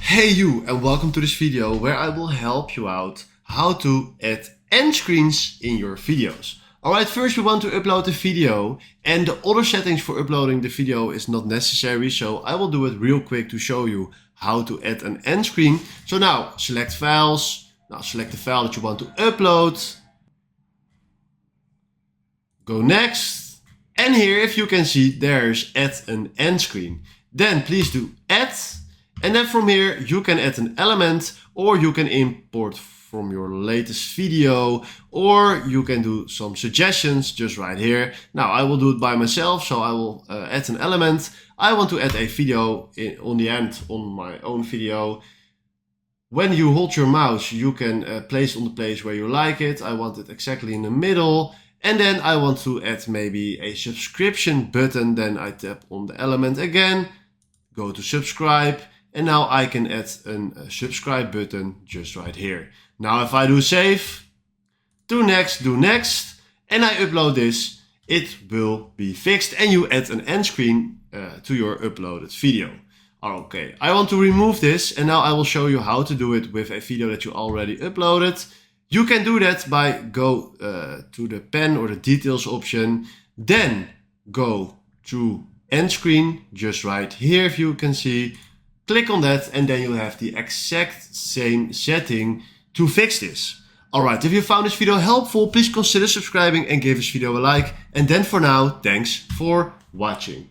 Hey you, and welcome to this video where I will help you out how to add end screens in your videos. Alright, first we want to upload the video, and the other settings for uploading the video is not necessary, so I will do it real quick to show you how to add an end screen. So now select files, now select the file that you want to upload, go next, and here if you can see there's add an end screen. Then please do add. And then from here you can add an element, or you can import from your latest video, or you can do some suggestions just right here. Now I will do it by myself, so I will add an element. I want to add a video on the end on my own video. When you hold your mouse you can place it on the place where you like it. I want it exactly in the middle. And then I want to add maybe a subscription button. Then I tap on the element again, go to subscribe. And now I can add a subscribe button just right here. Now if I do save, do next, and I upload this, it will be fixed and you add an end screen to your uploaded video. Okay, I want to remove this, and now I will show you how to do it with a video that you already uploaded. You can do that by go to the pen or the details option, then go to end screen just right here if you can see. Click on that, and then you have the exact same setting to fix this. Alright, if you found this video helpful, please consider subscribing and give this video a like. And then for now, thanks for watching.